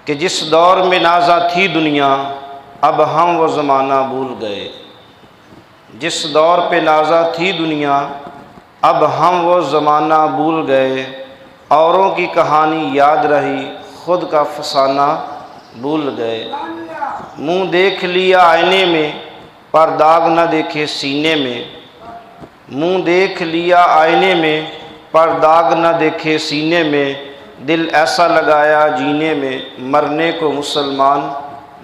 کہ جس دور میں نازا تھی دنیا اب ہم وہ زمانہ بھول گئے۔ جس دور پہ نازا تھی دنیا اب ہم وہ زمانہ بھول گئے، اوروں کی کہانی یاد رہی خود کا فسانہ بھول گئے۔ منہ دیکھ لیا آئینے میں پر داغ نہ دیکھے سینے میں، منہ دیکھ لیا آئینے میں پر داغ نہ دیکھے سینے میں، دل ایسا لگایا جینے میں مرنے کو مسلمان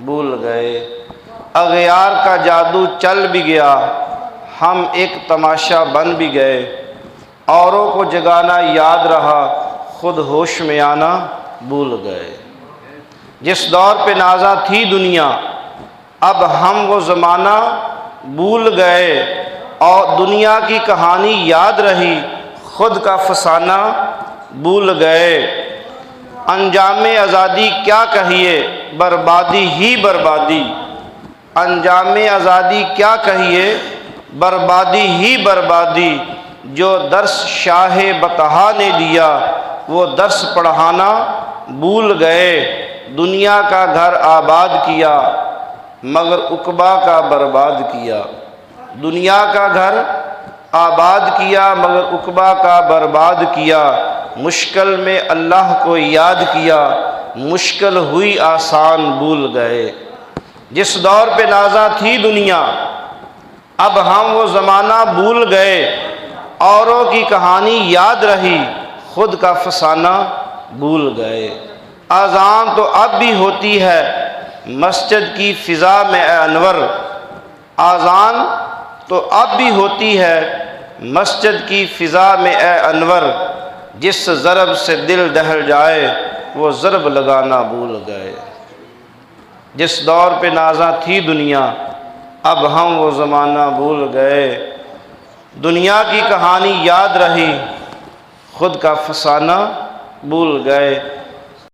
بھول گئے۔ اغیار کا جادو چل بھی گیا ہم ایک تماشا بن بھی گئے، اوروں کو جگانا یاد رہا خود ہوش میں آنا بھول گئے۔ جس دور پہ نازا تھی دنیا اب ہم وہ زمانہ بھول گئے، اور دنیا کی کہانی یاد رہی خود کا فسانہ بھول گئے۔ انجام آزادی کیا کہیے بربادی ہی بربادی، انجام آزادی کیا کہیے بربادی ہی بربادی، جو درس شاہ بطحا نے دیا وہ درس پڑھانا بھول گئے۔ دنیا کا گھر آباد کیا مگر عقبا کا برباد کیا، دنیا کا گھر آباد کیا مگر عقبا کا برباد کیا، مشکل میں اللہ کو یاد کیا مشکل ہوئی آسان بھول گئے۔ جس دور پہ نازا تھی دنیا اب ہم وہ زمانہ بھول گئے، اوروں کی کہانی یاد رہی خود کا فسانہ بھول گئے۔ اذان تو اب بھی ہوتی ہے مسجد کی فضا میں اے انور، اذان تو اب بھی ہوتی ہے مسجد کی فضا میں اے انور، جس ضرب سے دل دہل جائے وہ ضرب لگانا بھول گئے۔ جس دور پہ نازا تھی دنیا اب ہم وہ زمانہ بھول گئے، دنیا کی کہانی یاد رہی خود کا فسانہ بھول گئے۔